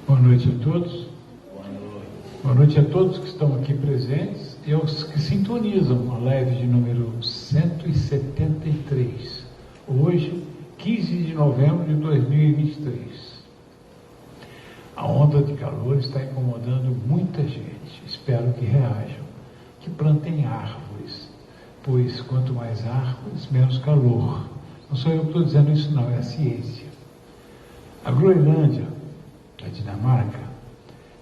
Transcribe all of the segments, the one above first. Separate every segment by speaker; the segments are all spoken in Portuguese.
Speaker 1: Boa noite a todos. Boa noite a todos que estão aqui presentes e aos que sintonizam a live de número 173. Hoje, 15 de novembro de 2023. A onda de calor está incomodando muita gente. Espero que reajam, que plantem árvores, pois quanto mais árvores, menos calor. Não sou eu que estou dizendo isso não, é a ciência. A Groenlândia, a Dinamarca,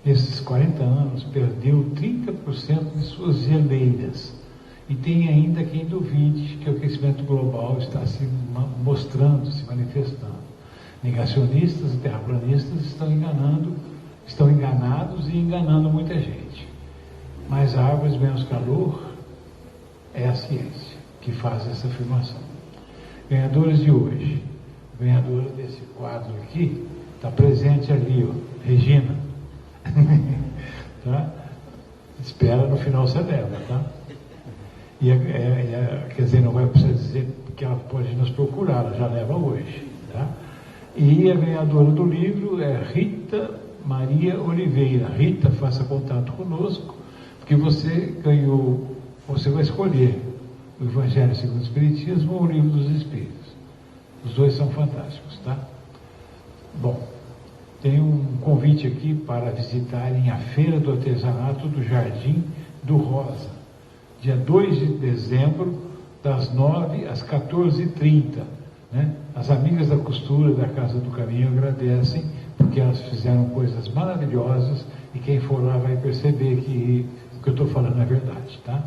Speaker 1: nesses 40 anos, perdeu 30% de suas geleiras. E tem ainda quem duvide que o aquecimento global está se mostrando, se manifestando. Negacionistas e terraplanistas estão enganados e enganando muita gente. Mais árvores, menos calor, é a ciência que faz essa afirmação. Ganhadores de hoje. A ganhadora desse quadro aqui está presente ali, ó, Regina. Tá? Espera, no final você leva, tá? Quer dizer, não vai precisar dizer que ela pode nos procurar, ela já leva hoje, tá? E a ganhadora do livro é Rita Maria Oliveira. Rita, faça contato conosco, porque você ganhou, você vai escolher o Evangelho segundo o Espiritismo ou o Livro dos Espíritos. Os dois são fantásticos, tá? Bom, tem um convite aqui para visitarem a Feira do Artesanato do Jardim do Rosa, dia 2 de dezembro, das 9 às 14h30. Né? As amigas da costura da Casa do Caminho agradecem, porque elas fizeram coisas maravilhosas, e quem for lá vai perceber que o que eu estou falando é verdade, tá?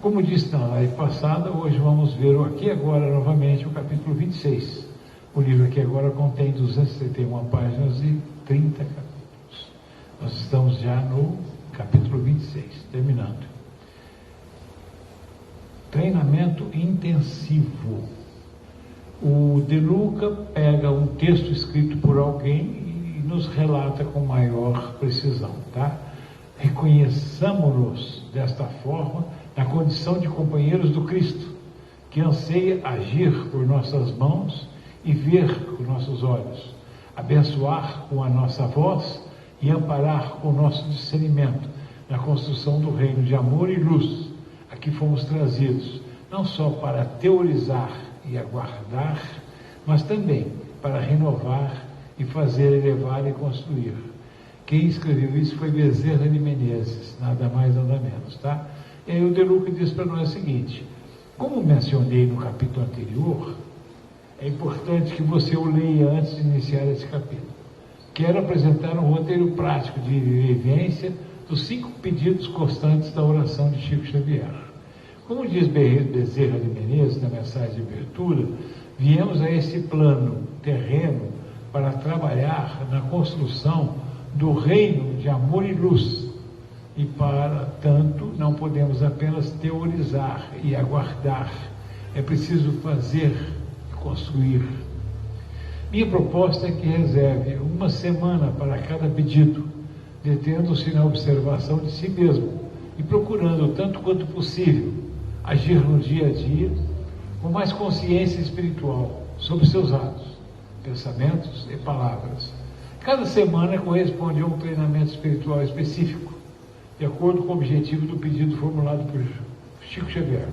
Speaker 1: Como disse na live passada, hoje vamos ver o Aqui Agora novamente, o capítulo 26. O livro Aqui Agora contém 271 páginas e 30 capítulos. Nós estamos já no capítulo 26, terminando. Treinamento intensivo. O De Luca pega um texto escrito por alguém e nos relata com maior precisão, tá? Reconheçamos-nos desta forma na condição de companheiros do Cristo, que anseia agir por nossas mãos e ver com nossos olhos, abençoar com a nossa voz e amparar com o nosso discernimento na construção do reino de amor e luz, a que fomos trazidos, não só para teorizar e aguardar, mas também para renovar e fazer elevar e construir. Quem escreveu isso foi Bezerra de Menezes, nada mais nada menos, tá? E aí o De Luca diz para nós o seguinte: como mencionei no capítulo anterior, é importante que você o leia antes de iniciar esse capítulo. Quero apresentar um roteiro prático de vivência dos 5 pedidos constantes da oração de Chico Xavier. Como diz Bezerra de Menezes na mensagem de abertura, viemos a esse plano terreno para trabalhar na construção do reino de amor e luz. E para tanto, não podemos apenas teorizar e aguardar, é preciso fazer e construir. Minha proposta é que reserve uma semana para cada pedido, detendo-se na observação de si mesmo e procurando, tanto quanto possível, agir no dia a dia com mais consciência espiritual sobre seus atos, pensamentos e palavras. Cada semana corresponde a um treinamento espiritual específico, de acordo com o objetivo do pedido formulado por Chico Xavier.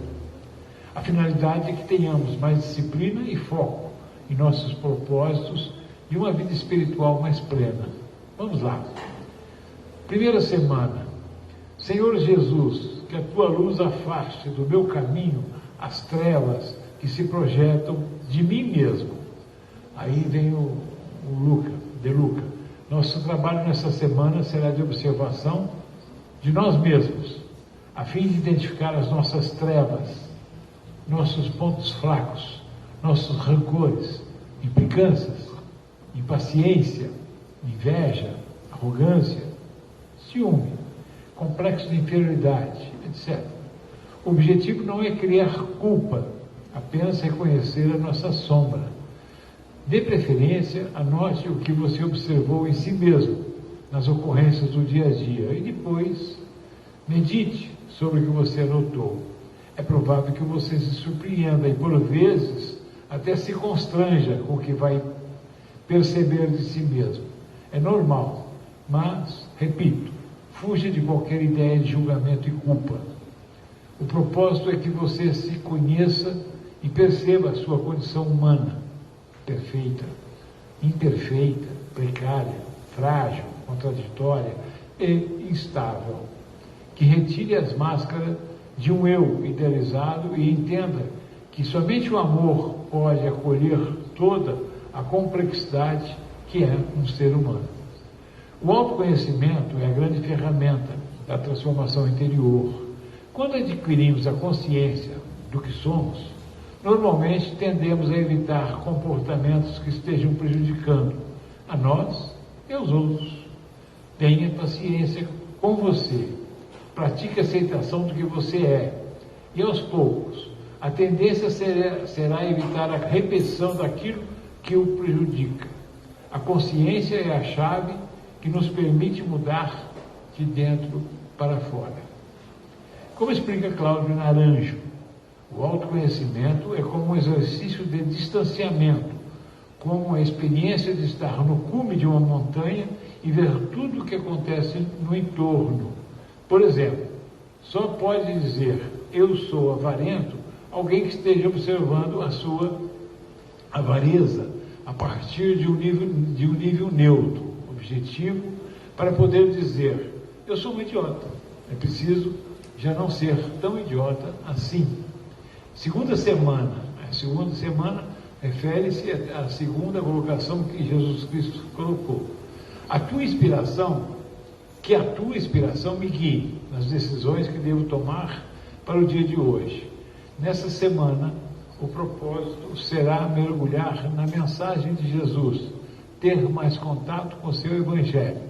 Speaker 1: A finalidade é que tenhamos mais disciplina e foco em nossos propósitos de uma vida espiritual mais plena. Vamos lá. Primeira semana. Senhor Jesus, que a tua luz afaste do meu caminho as trevas que se projetam de mim mesmo. Aí vem o De Luca. Nosso trabalho nessa semana será de observação de nós mesmos, a fim de identificar as nossas trevas, nossos pontos fracos, nossos rancores, implicâncias, impaciência, inveja, arrogância, ciúme, complexo de inferioridade, etc. O objetivo não é criar culpa, apenas reconhecer a nossa sombra. De preferência, anote o que você observou em si mesmo, nas ocorrências do dia a dia, e depois medite sobre o que você anotou. É provável que você se surpreenda e, por vezes, até se constranja com o que vai perceber de si mesmo. É normal, mas, repito, fuja de qualquer ideia de julgamento e culpa. O propósito é que você se conheça e perceba a sua condição humana, perfeita, imperfeita, precária, frágil, contraditória e instável. Que retire as máscaras de um eu idealizado e entenda que somente o amor pode acolher toda a complexidade que é um ser humano. O autoconhecimento é a grande ferramenta da transformação interior. Quando adquirimos a consciência do que somos, normalmente tendemos a evitar comportamentos que estejam prejudicando a nós e aos outros. Tenha paciência com você. Pratique a aceitação do que você é. E aos poucos, a tendência será evitar a repetição daquilo que o prejudica. A consciência é a chave que nos permite mudar de dentro para fora. Como explica Cláudio Naranjo, o autoconhecimento é como um exercício de distanciamento, como a experiência de estar no cume de uma montanha e ver tudo o que acontece no entorno. Por exemplo, só pode dizer eu sou avarento alguém que esteja observando a sua avareza a partir de um nível neutro, objetivo, para poder dizer eu sou um idiota. É preciso já não ser tão idiota assim. Segunda semana. A segunda semana refere-se à segunda colocação que Jesus Cristo colocou. Que a tua inspiração me guie nas decisões que devo tomar para o dia de hoje. Nessa semana, o propósito será mergulhar na mensagem de Jesus, ter mais contato com o seu Evangelho,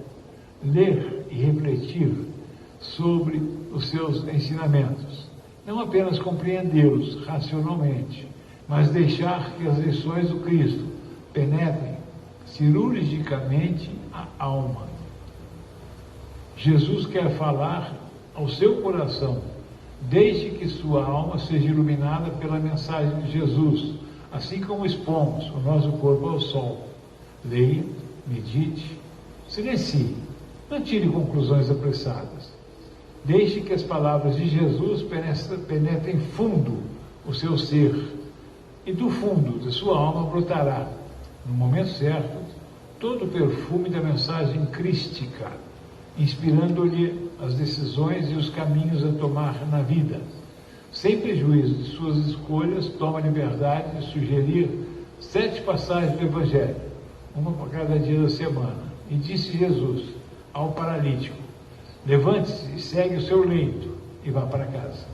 Speaker 1: ler e refletir sobre os seus ensinamentos, não apenas compreendê-los racionalmente, mas deixar que as lições do Cristo penetrem cirurgicamente a alma. Jesus quer falar ao seu coração. Deixe que sua alma seja iluminada pela mensagem de Jesus, assim como expomos o nosso corpo ao sol. Leia, medite, silencie, não tire conclusões apressadas. Deixe que as palavras de Jesus penetrem fundo o seu ser, e do fundo de sua alma brotará, no momento certo, todo o perfume da mensagem crística, inspirando-lhe as decisões e os caminhos a tomar na vida. Sem prejuízo de suas escolhas, toma a liberdade de sugerir 7 passagens do Evangelho, uma para cada dia da semana. E disse Jesus ao paralítico: levante-se e segue o seu leito e vá para casa.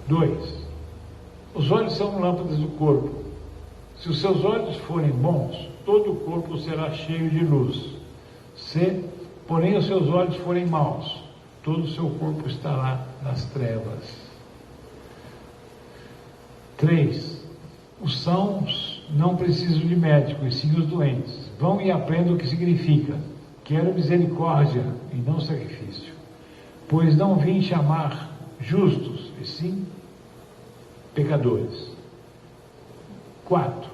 Speaker 1: 2. Os olhos são lâmpadas do corpo. Se os seus olhos forem bons, todo o corpo será cheio de luz. Se, porém, os seus olhos forem maus, todo o seu corpo estará nas trevas. 3. Os sãos não precisam de médico, e sim os doentes. Vão e aprendam o que significa. Quero misericórdia e não sacrifício. Pois não vim chamar justos, e sim pecadores. 4.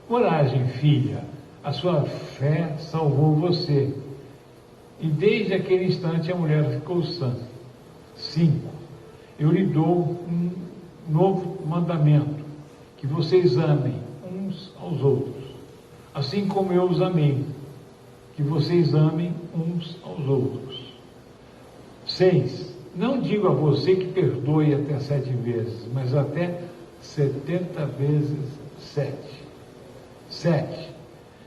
Speaker 1: Coragem, filha, a sua fé salvou você. E desde aquele instante a mulher ficou sã. 5. Eu lhe dou um novo mandamento, que vocês amem uns aos outros, assim como eu os amei, que vocês amem uns aos outros. 6. Não digo a você que perdoe até 7 vezes, mas até 70 vezes 7. 7.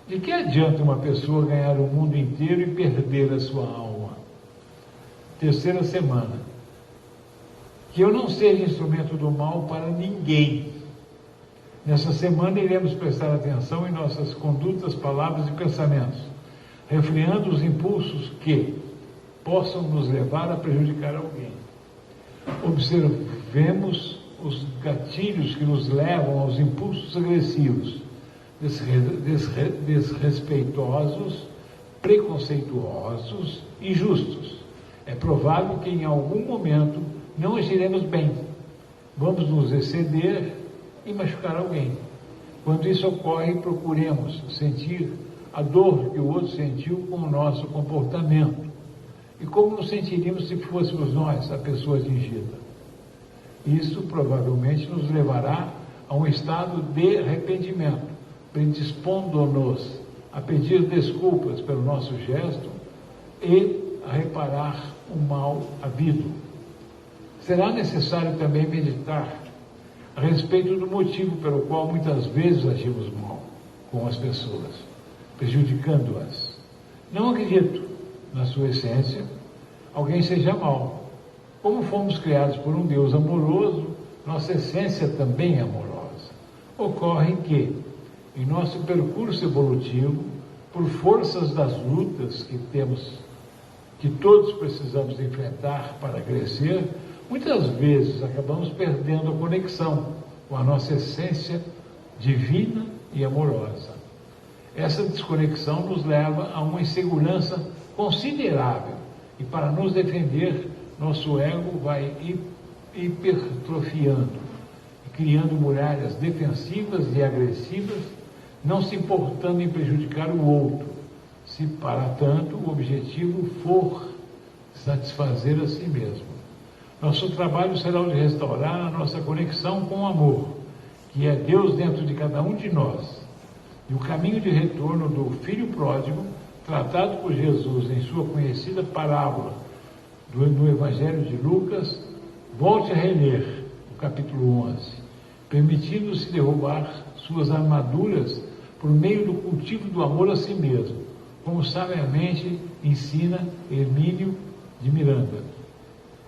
Speaker 1: De que adianta uma pessoa ganhar o mundo inteiro e perder a sua alma? 3ª semana. Que eu não seja instrumento do mal para ninguém. Nessa semana iremos prestar atenção em nossas condutas, palavras e pensamentos, refreando os impulsos que possam nos levar a prejudicar alguém. Observemos os gatilhos que nos levam aos impulsos agressivos, desrespeitosos, preconceituosos, injustos. É provável que em algum momento não agiremos bem. Vamos nos exceder e machucar alguém. Quando isso ocorre, procuremos sentir a dor que o outro sentiu com o nosso comportamento. E como nos sentiríamos se fôssemos nós a pessoa atingida? Isso provavelmente nos levará a um estado de arrependimento, predispondo-nos a pedir desculpas pelo nosso gesto e a reparar o mal havido. Será necessário também meditar a respeito do motivo pelo qual muitas vezes agimos mal com as pessoas, prejudicando-as. Não acredito, na sua essência, alguém seja mal. Como fomos criados por um Deus amoroso, nossa essência também é amorosa. Ocorre que, em nosso percurso evolutivo, por forças das lutas que todos precisamos enfrentar para crescer, muitas vezes acabamos perdendo a conexão com a nossa essência divina e amorosa. Essa desconexão nos leva a uma insegurança considerável e, para nos defender, nosso ego vai hipertrofiando, criando muralhas defensivas e agressivas, não se importando em prejudicar o outro, se para tanto o objetivo for satisfazer a si mesmo. Nosso trabalho será o de restaurar a nossa conexão com o amor, que é Deus dentro de cada um de nós. E o caminho de retorno do filho pródigo, tratado por Jesus em sua conhecida parábola no Evangelho de Lucas, volte a reler o capítulo 11, permitindo-se derrubar suas armaduras por meio do cultivo do amor a si mesmo, como sabiamente ensina Hermínio de Miranda.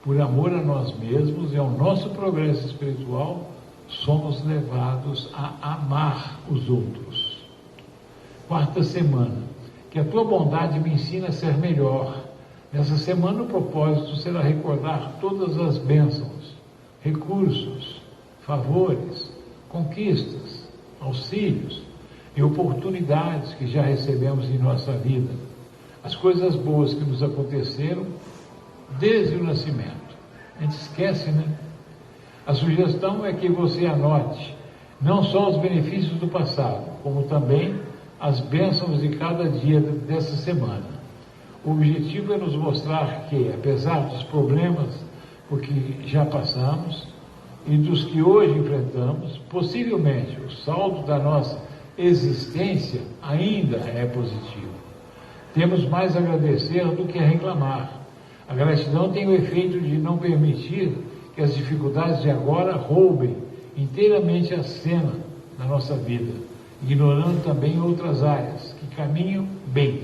Speaker 1: Por amor a nós mesmos e ao nosso progresso espiritual, somos levados a amar os outros. Quarta semana, que a tua bondade me ensina a ser melhor. Nessa semana o propósito será recordar todas as bênçãos, recursos, favores, conquistas, auxílios e oportunidades que já recebemos em nossa vida, as coisas boas que nos aconteceram desde o nascimento. A gente esquece, né? A sugestão é que você anote não só os benefícios do passado, como também as bênçãos de cada dia dessa semana. O objetivo é nos mostrar que, apesar dos problemas por que já passamos e dos que hoje enfrentamos, possivelmente o saldo da nossa existência ainda é positivo. Temos mais a agradecer do que a reclamar. A gratidão tem o efeito de não permitir que as dificuldades de agora roubem inteiramente a cena da nossa vida, ignorando também outras áreas que caminham bem.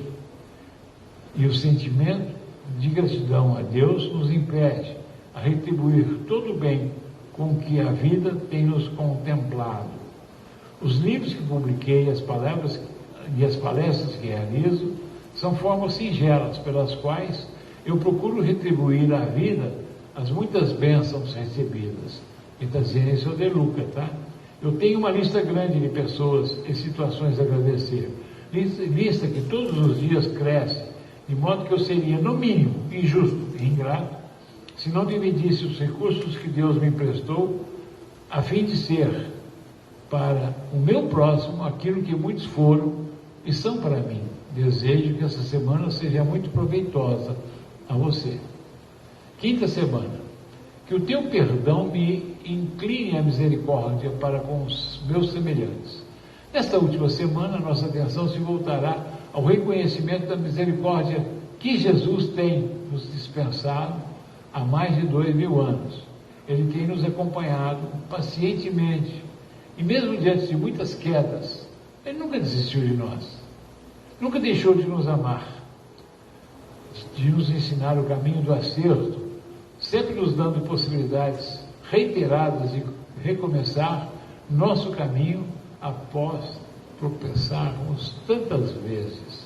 Speaker 1: E o sentimento de gratidão a Deus nos impede a retribuir todo o bem com que a vida tem nos contemplado. Os livros que publiquei as palestras que realizo são formas singelas pelas quais eu procuro retribuir à vida as muitas bênçãos recebidas. Quem está dizendo isso é o De Luca, tá? Eu tenho uma lista grande de pessoas e situações a agradecer. Lista que todos os dias cresce, de modo que eu seria, no mínimo, injusto e ingrato se não dividisse os recursos que Deus me emprestou, a fim de ser para o meu próximo aquilo que muitos foram e são para mim. Desejo que essa semana seja muito proveitosa a você. Quinta semana, que o teu perdão me incline à misericórdia para com os meus semelhantes. Nesta última semana, nossa atenção se voltará ao reconhecimento da misericórdia que Jesus tem nos dispensado há mais de 2000 anos. Ele tem nos acompanhado pacientemente e mesmo diante de muitas quedas, Ele nunca desistiu de nós, nunca deixou de nos amar, de nos ensinar o caminho do acerto, sempre nos dando possibilidades reiteradas de recomeçar nosso caminho após tropeçarmos tantas vezes.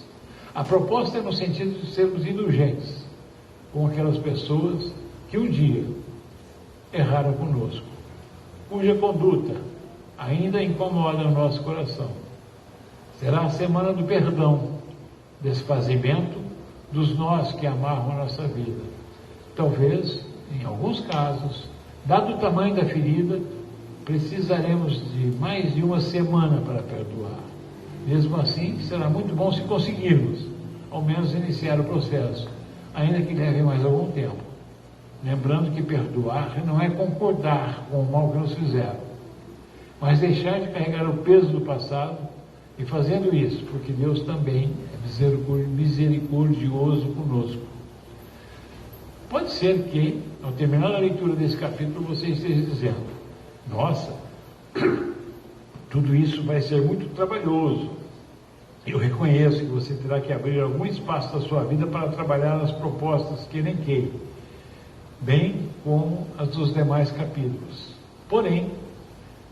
Speaker 1: A proposta é no sentido de sermos indulgentes com aquelas pessoas que um dia erraram conosco, cuja conduta ainda incomoda o nosso coração. Será a semana do perdão, desfazimento dos nós que amarram a nossa vida. Talvez, em alguns casos, dado o tamanho da ferida, precisaremos de mais de uma semana para perdoar. Mesmo assim, será muito bom se conseguirmos, ao menos, iniciar o processo, ainda que leve mais algum tempo. Lembrando que perdoar não é concordar com o mal que nos fizeram, mas deixar de carregar o peso do passado e fazendo isso, porque Deus também é misericordioso conosco. Pode ser que, ao terminar a leitura desse capítulo, você esteja dizendo: nossa, tudo isso vai ser muito trabalhoso. Eu reconheço que você terá que abrir algum espaço da sua vida para trabalhar nas propostas que elenquei, bem como as dos demais capítulos. Porém,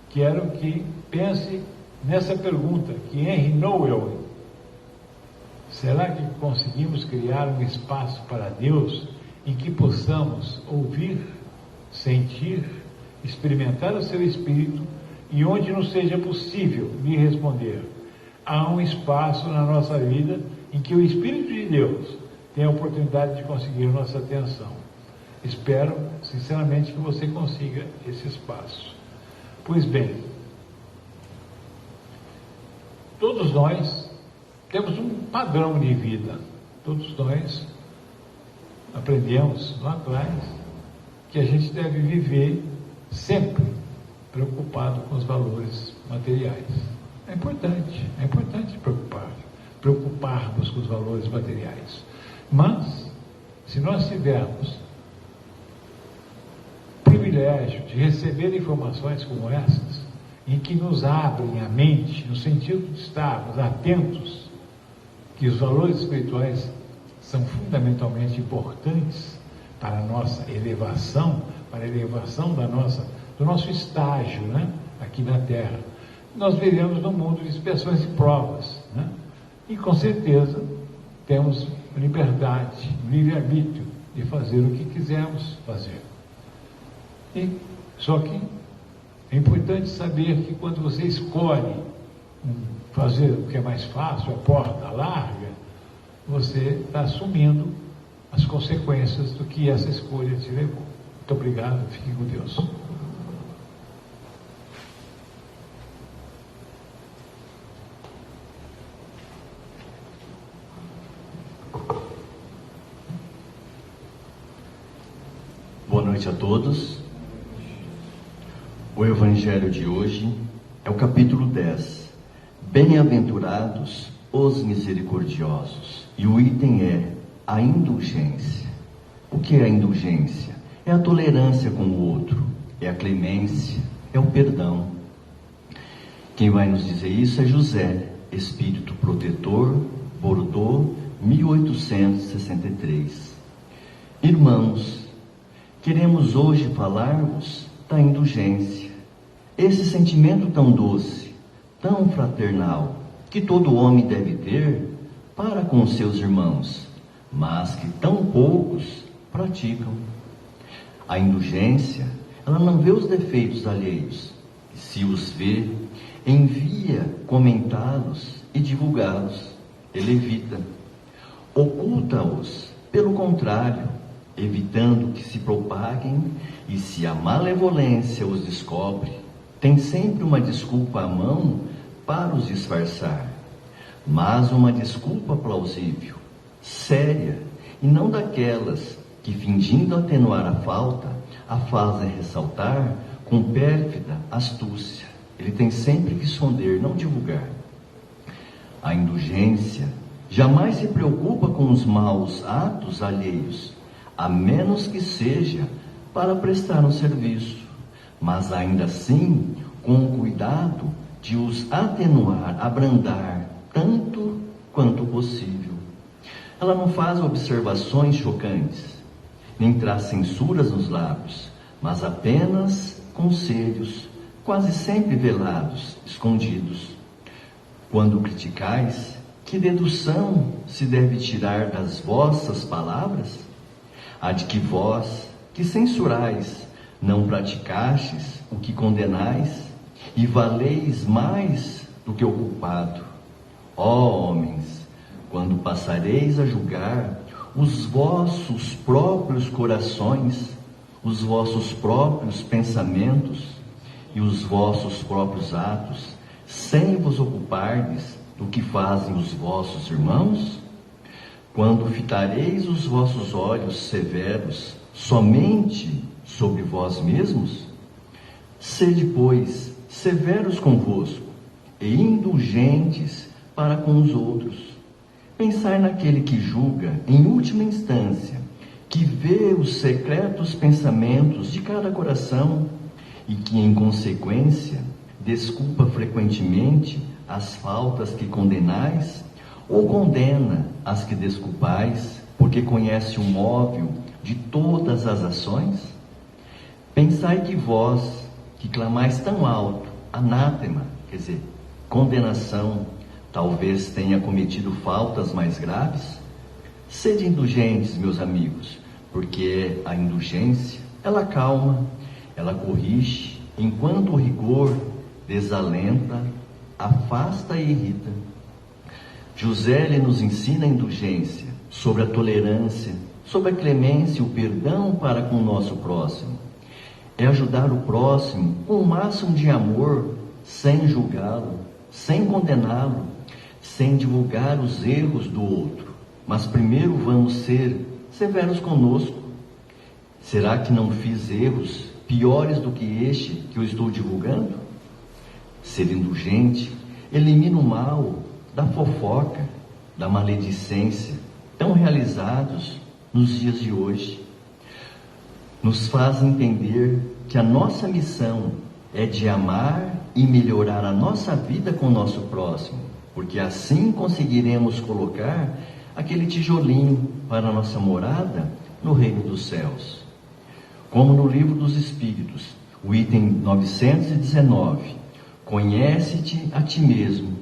Speaker 1: quero que pense nessa pergunta que Henry Nouwen: será que conseguimos criar um espaço para Deus em que possamos ouvir, sentir, experimentar o seu Espírito e onde não seja possível me responder? Há um espaço na nossa vida em que o Espírito de Deus tem a oportunidade de conseguir nossa atenção. Espero, sinceramente, que você consiga esse espaço. Pois bem, todos nós temos um padrão de vida. Todos nós aprendemos lá atrás que a gente deve viver sempre preocupado com os valores materiais. É importante preocuparmos com os valores materiais. Mas, se nós tivermos o privilégio de receber informações como essas, em que nos abrem a mente, no sentido de estarmos atentos que os valores espirituais são fundamentalmente importantes para a nossa elevação, para a elevação do nosso estágio, né, aqui na Terra. Nós vivemos num mundo de expiações e provas, né? E com certeza temos liberdade, livre-arbítrio de fazer o que quisermos fazer. Só que é importante saber que quando você escolhe fazer o que é mais fácil, a porta larga, você está assumindo as consequências do que essa escolha te levou. Muito obrigado, fique com Deus.
Speaker 2: Boa noite a todos. O Evangelho de hoje é o capítulo 10. Bem-aventurados os misericordiosos. E o item é a indulgência. O que é a indulgência? É a tolerância com o outro, é a clemência, é o perdão. Quem vai nos dizer isso é José, espírito protetor, Bordeaux, 1863. Irmãos, queremos hoje falar-vos da indulgência, esse sentimento tão doce, tão fraternal, que todo homem deve ter para com os seus irmãos, mas que tão poucos praticam. A indulgência, ela não vê os defeitos alheios, e se os vê, envia comentá-los e divulgá-los. Ele evita, oculta-os, pelo contrário, evitando que se propaguem, e se a malevolência os descobre, tem sempre uma desculpa à mão para os disfarçar, mas uma desculpa plausível, séria, e não daquelas que, fingindo atenuar a falta, a fazem ressaltar com pérfida astúcia. Ele tem sempre que esconder, não divulgar. A indulgência jamais se preocupa com os maus atos alheios, a menos que seja para prestar um serviço, mas ainda assim com o cuidado de os atenuar, abrandar, tanto quanto possível. Ela não faz observações chocantes, nem traz censuras nos lábios, mas apenas conselhos, quase sempre velados, escondidos. Quando criticais, que dedução se deve tirar das vossas palavras? A de que vós, que censurais, não praticastes o que condenais, e valeis mais do que o culpado. Ó homens, quando passareis a julgar os vossos próprios corações, os vossos próprios pensamentos, e os vossos próprios atos, sem vos ocupardes do que fazem os vossos irmãos? Quando fitareis os vossos olhos severos somente sobre vós mesmos? Sede, pois, severos convosco e indulgentes para com os outros. Pensai naquele que julga em última instância, que vê os secretos pensamentos de cada coração e que, em consequência, desculpa frequentemente as faltas que condenais, ou condena as que desculpais, porque conhece o móvel de todas as ações? Pensai que vós, que clamais tão alto, anátema, quer dizer, condenação, talvez tenha cometido faltas mais graves? Sede indulgentes, meus amigos, porque a indulgência, ela acalma, ela corrige, enquanto o rigor desalenta, afasta e irrita. José, ele nos ensina a indulgência, sobre a tolerância, sobre a clemência e o perdão para com o nosso próximo. É ajudar o próximo com o máximo de amor, sem julgá-lo, sem condená-lo, sem divulgar os erros do outro. Mas primeiro vamos ser severos conosco. Será que não fiz erros piores do que este que eu estou divulgando? Ser indulgente elimina o mal da fofoca, da maledicência, tão realizados nos dias de hoje. Nos faz entender que a nossa missão é de amar e melhorar a nossa vida com o nosso próximo, porque assim conseguiremos colocar aquele tijolinho para a nossa morada no reino dos céus. Como no livro dos Espíritos, o item 919, conhece-te a ti mesmo.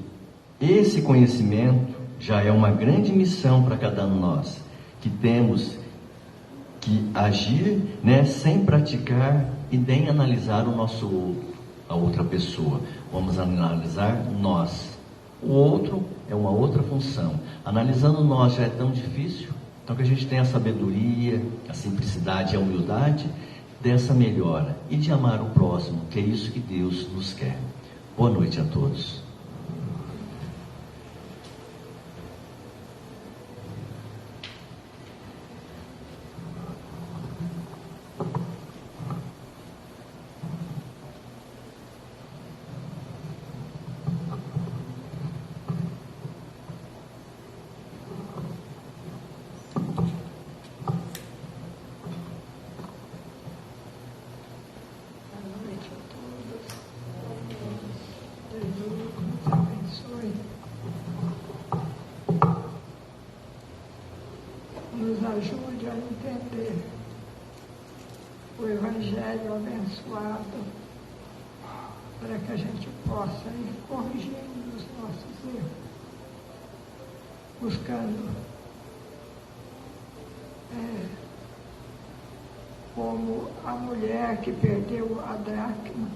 Speaker 2: Esse conhecimento já é uma grande missão para cada um de nós, que temos que agir, sem praticar e nem analisar o nosso outro, a outra pessoa. Vamos analisar nós. O outro é uma outra função. Analisando nós já é tão difícil, então que a gente tenha a sabedoria, a simplicidade e a humildade dessa melhora e de amar o próximo, que é isso que Deus nos quer. Boa noite a todos.
Speaker 3: Nos ajude a entender o Evangelho abençoado, para que a gente possa ir corrigindo os nossos erros, buscando como a mulher que perdeu a dracma,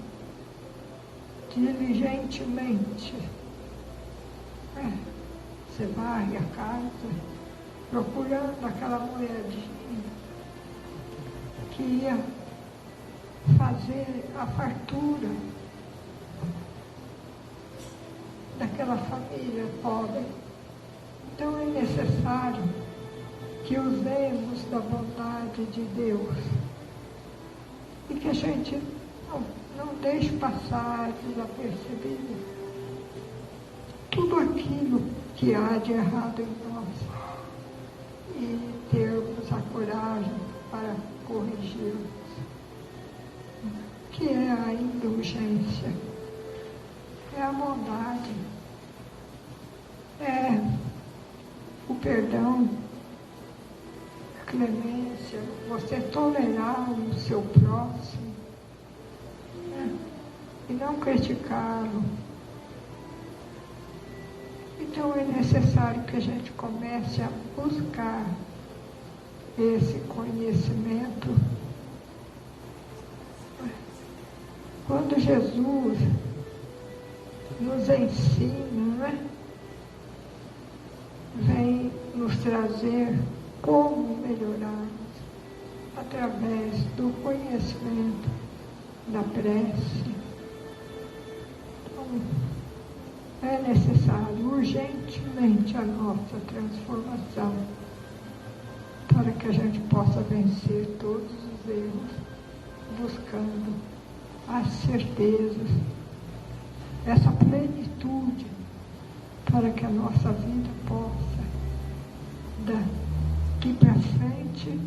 Speaker 3: diligentemente você varre a casa, procurando aquela moedinha que ia fazer a fartura daquela família pobre. Então é necessário que usemos da bondade de Deus e que a gente não deixe passar desapercebido tudo aquilo que há de errado em nós, e termos a coragem para corrigi-los, que é a indulgência, é a bondade, é o perdão, a clemência, você tolerar o seu próximo, e não criticá-lo. Então é necessário que a gente comece a buscar esse conhecimento. Quando Jesus nos ensina, vem nos trazer como melhorarmos através do conhecimento, da prece, é necessário urgentemente a nossa transformação para que a gente possa vencer todos os erros, buscando as certezas, essa plenitude, para que a nossa vida possa, daqui para frente,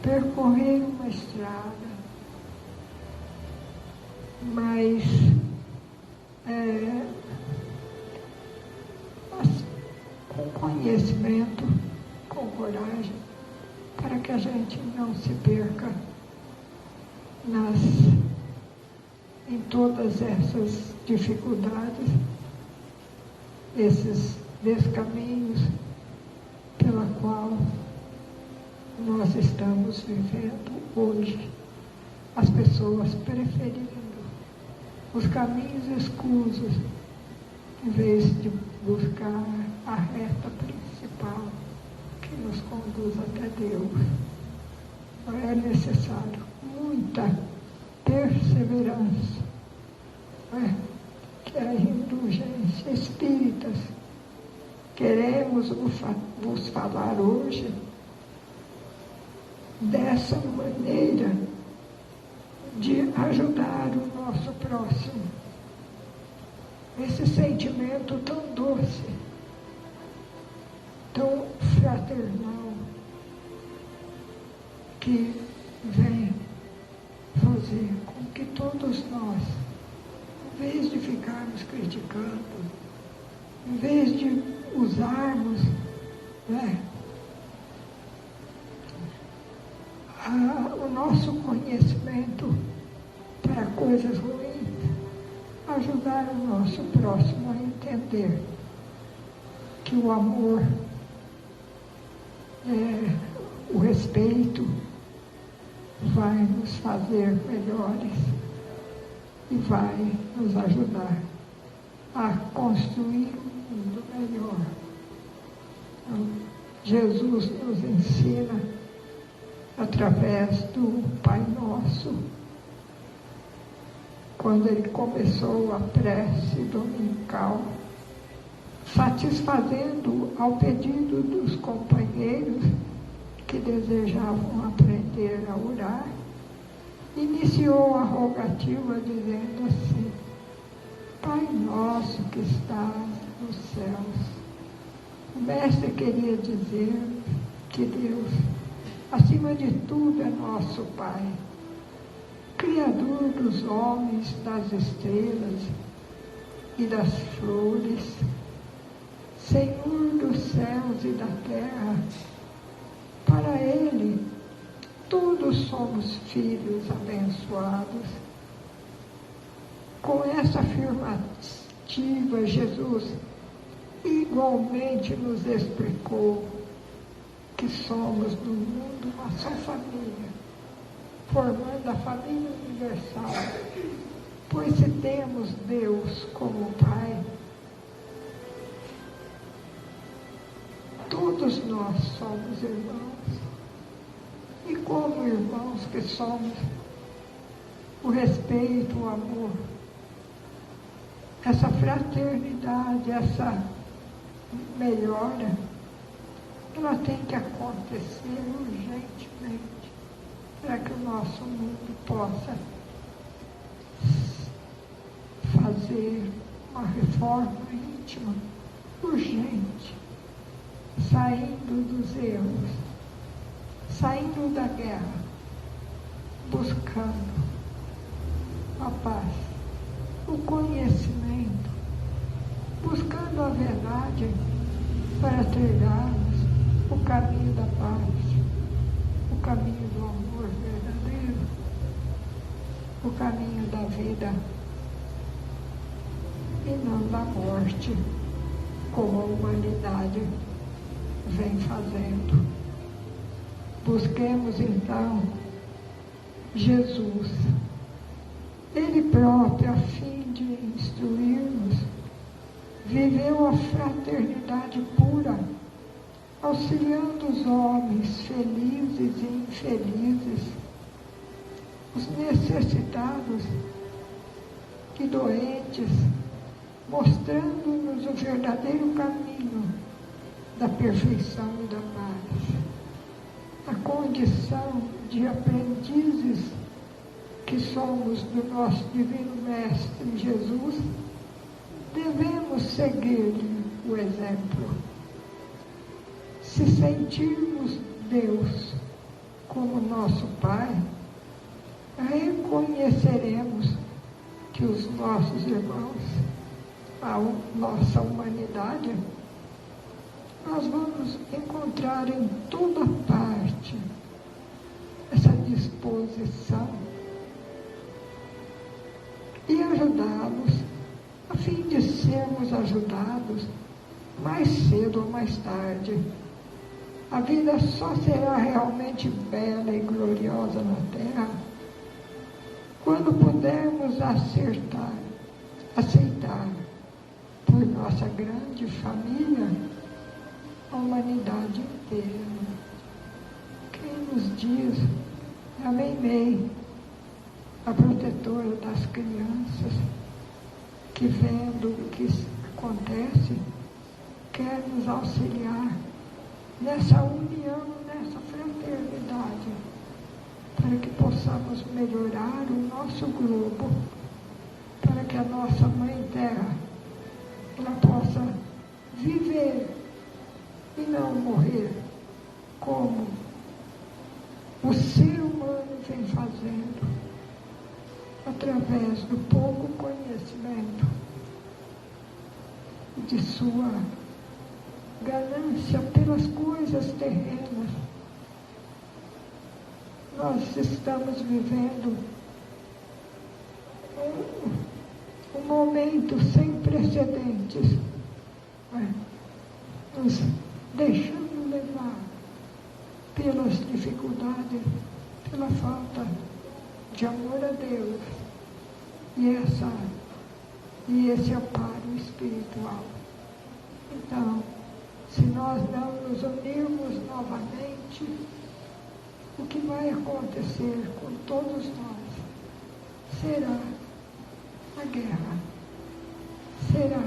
Speaker 3: percorrer uma estrada mais com conhecimento, com coragem, para que a gente não se perca em todas essas dificuldades, esses descaminhos pela qual nós estamos vivendo hoje. As pessoas preferindo os caminhos escusos, em vez de buscar a reta principal que nos conduz até Deus. É necessário muita perseverança, que é a indulgência. Espíritas, queremos vos falar hoje dessa maneira de ajudar o nosso próximo. Esse sentimento tão doce, tão fraternal, que vem fazer com que todos nós, em vez de ficarmos criticando, em vez de usarmos o nosso conhecimento para coisas ruins, ajudar o nosso próximo a entender que o amor, o respeito vai nos fazer melhores e vai nos ajudar a construir um mundo melhor. Então, Jesus nos ensina através do Pai Nosso, quando ele começou a prece dominical, satisfazendo ao pedido dos companheiros que desejavam aprender a orar, iniciou a rogativa dizendo assim: Pai nosso que estás nos céus. O mestre queria dizer que Deus, acima de tudo, é nosso Pai, Criador dos homens, das estrelas e das flores, Senhor dos céus e da terra. Para Ele, todos somos filhos abençoados. Com essa afirmativa, Jesus igualmente nos explicou que somos no mundo uma só família, formando a família universal. Pois se temos Deus como Pai, todos nós somos irmãos. E como irmãos que somos, o respeito, o amor, essa fraternidade, essa melhora, ela tem que acontecer urgentemente para que o nosso mundo possa fazer uma reforma íntima, urgente, saindo dos erros, saindo da guerra, buscando a paz, o conhecimento, buscando a verdade para trilharmos o caminho da paz, o caminho do amor verdadeiro, o caminho da vida e não da morte, como a humanidade vem fazendo. Busquemos então Jesus, Ele próprio, a fim de instruir-nos, viveu a fraternidade pura, auxiliando os homens felizes e infelizes, os necessitados e doentes, mostrando-nos o verdadeiro caminho da perfeição e da paz. A condição de aprendizes que somos do nosso Divino Mestre Jesus, devemos seguir-lhe o exemplo. Se sentirmos Deus como nosso Pai, reconheceremos que os nossos irmãos, a nossa humanidade, nós vamos encontrar em toda parte essa disposição e ajudá-los, a fim de sermos ajudados mais cedo ou mais tarde. A vida só será realmente bela e gloriosa na Terra quando pudermos aceitar por nossa grande família a humanidade inteira. Quem nos diz é a Meimei, a protetora das crianças, que vendo o que acontece, quer nos auxiliar nessa união, nessa fraternidade, para que possamos melhorar o nosso globo, para que a nossa Mãe Terra, ela possa viver e não morrer, como o ser humano vem fazendo, através do pouco conhecimento e de sua ganância pelas coisas terrenas. Nós estamos vivendo um momento sem precedentes, nos deixando levar pelas dificuldades, pela falta de amor a Deus e esse amparo espiritual. Então, se nós não nos unirmos novamente, o que vai acontecer com todos nós será a guerra, será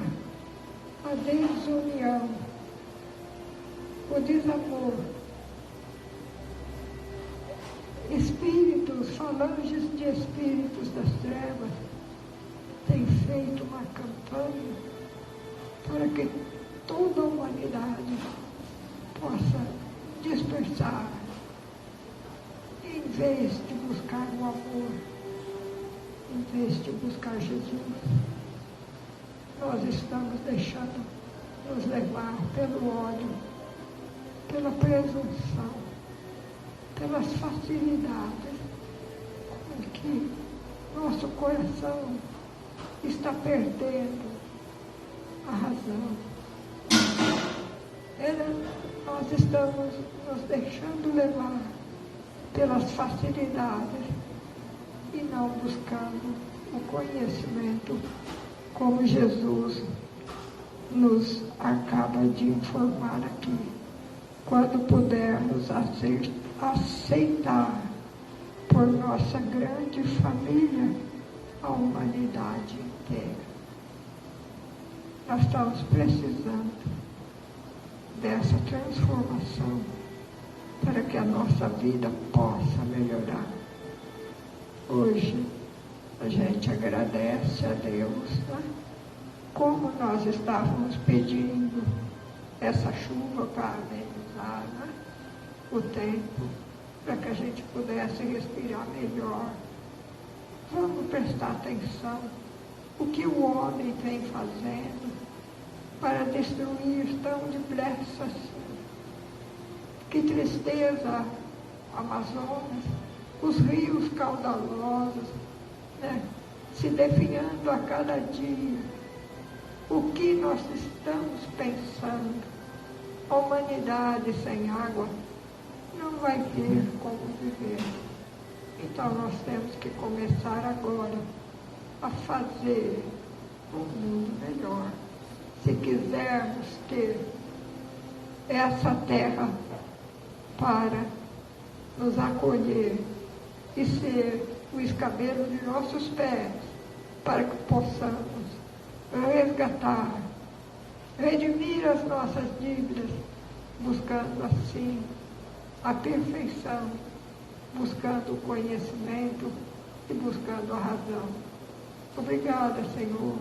Speaker 3: a desunião, o desamor. Espíritos, falanges de espíritos das trevas, têm feito uma campanha para que toda a humanidade possa dispersar, em vez de buscar o amor, em vez de buscar Jesus. Nós estamos deixando nos levar pelo ódio, pela presunção, pelas facilidades com que nosso coração está perdendo a razão. Nós estamos nos deixando levar pelas facilidades e não buscando o conhecimento, como Jesus nos acaba de informar aqui. Quando pudermos aceitar por nossa grande família a humanidade inteira. Nós estamos precisando dessa transformação para que a nossa vida possa melhorar. Hoje a gente agradece a Deus, né? Como nós estávamos pedindo essa chuva para amenizar, né? O tempo, para que a gente pudesse respirar melhor. Vamos prestar atenção o que o homem vem fazendo para destruir tão depressa assim. Que tristeza, Amazonas, os rios caudalosos, né, se definhando a cada dia. O que nós estamos pensando? A humanidade sem água não vai ter como viver. Então nós temos que começar agora a fazer um mundo melhor. Se quisermos ter essa terra para nos acolher e ser o escabelo de nossos pés, para que possamos resgatar, redimir as nossas dívidas, buscando assim a perfeição, buscando o conhecimento e buscando a razão. Obrigada, Senhor,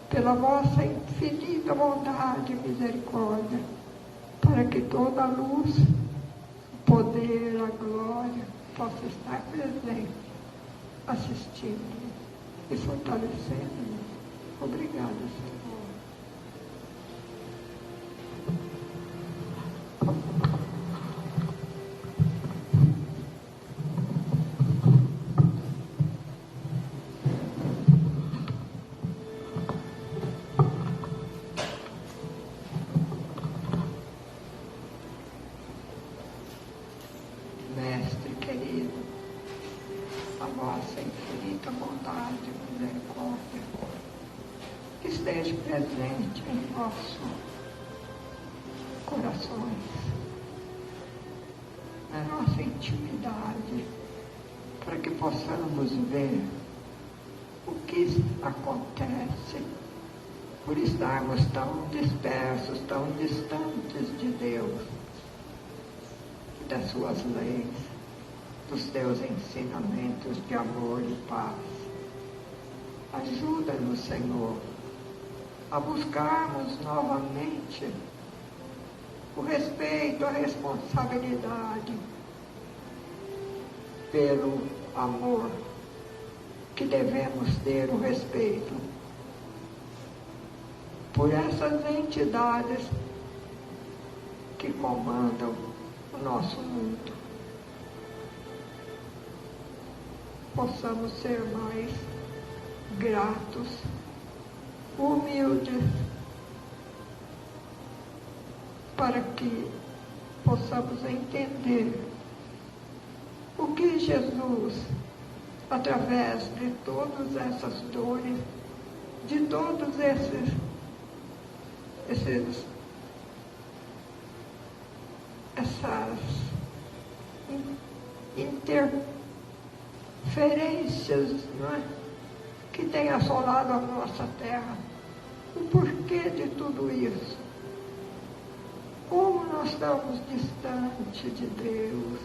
Speaker 3: pela vossa infinita bondade e misericórdia, para que toda a luz, o poder, a glória possa estar presente, assistindo e fortalecendo-nos. Obrigada, Senhor. Mestre querido, a vossa infinita bondade e misericórdia esteja presente em nossos corações, na nossa intimidade, para que possamos ver o que acontece por estarmos tão dispersos, tão distantes de Deus, das suas leis, dos teus ensinamentos de amor e paz. Ajuda-nos, Senhor, a buscarmos novamente o respeito, a responsabilidade pelo amor que devemos ter, o respeito por essas entidades que comandam o nosso mundo. Possamos ser mais gratos, humildes, para que possamos entender o que Jesus, através de todas essas dores, de todos essas interferências, não é? Que tem assolado a nossa terra. O porquê de tudo isso? Como nós estamos distantes de Deus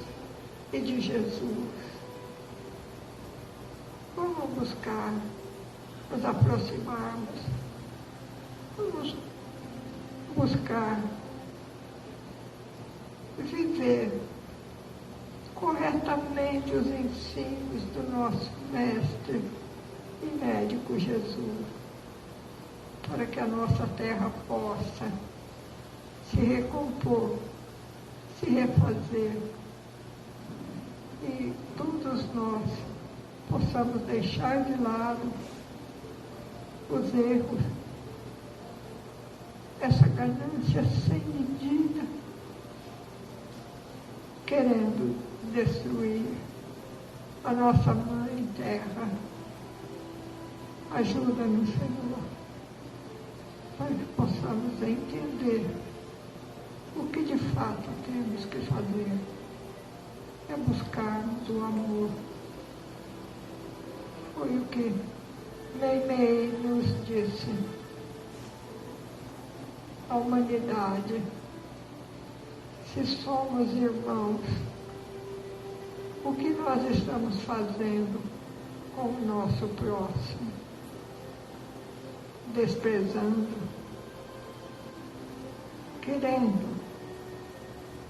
Speaker 3: e de Jesus? Vamos buscar nos aproximarmos, vamos buscar viver corretamente os ensinos do nosso Mestre e Médico Jesus, para que a nossa terra possa se recompor, se refazer, e todos nós possamos deixar de lado os erros, essa ganância sem medida, querendo destruir a nossa mãe terra. Ajuda-nos, Senhor, para que possamos entender o que de fato temos que fazer. É buscarmos o amor. Foi o que Meimei nos disse. A humanidade, se somos irmãos, o que nós estamos fazendo com o nosso próximo? Desprezando, querendo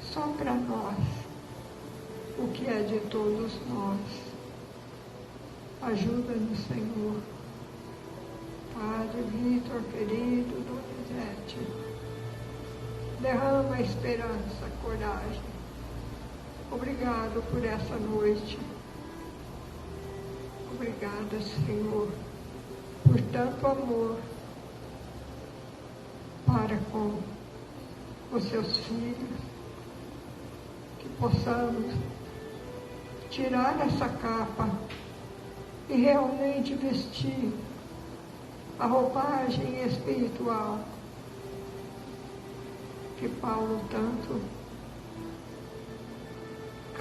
Speaker 3: só para nós o que é de todos nós. Ajuda-nos, Senhor. Padre Vitor, querido, Donizete, derrama esperança, coragem. Obrigado por essa noite. Obrigada, Senhor, por tanto amor para com os seus filhos, que possamos tirar essa capa e realmente vestir a roupagem espiritual que Paulo tanto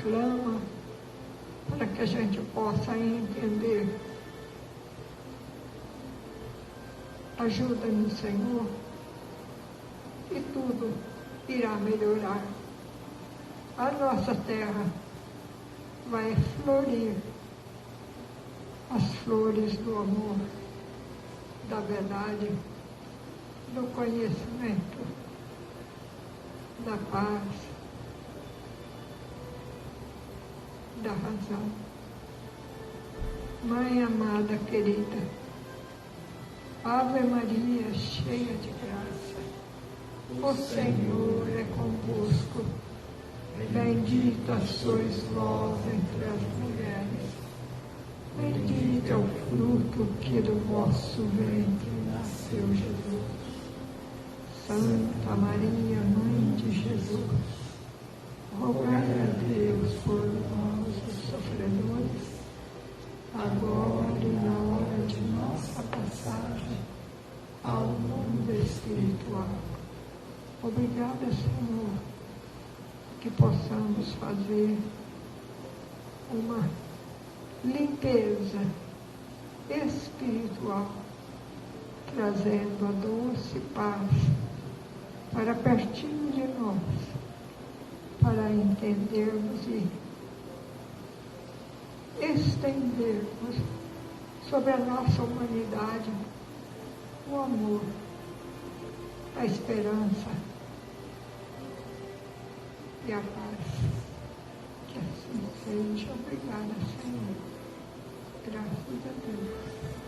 Speaker 3: clama, para que a gente possa entender Ajuda-nos, Senhor, e tudo irá melhorar. A nossa terra vai florir as flores do amor, da verdade, do conhecimento, da paz, da razão. Mãe amada, querida, Ave Maria, cheia de graça, o Senhor é convosco. Bendita sois vós entre as mulheres, bendito é o fruto que do vosso ventre nasceu Jesus. Santa Maria, Mãe de Jesus, rogai a Deus por nós, os sofredores, agora e na hora de nossa passagem ao mundo espiritual. Obrigada, Senhor, que possamos fazer uma limpeza espiritual, trazendo a doce paz para pertinho de nós, para entendermos e estendermos sobre a nossa humanidade o amor, a esperança e a paz. Que assim seja. Obrigada, Senhor. Graças a Deus.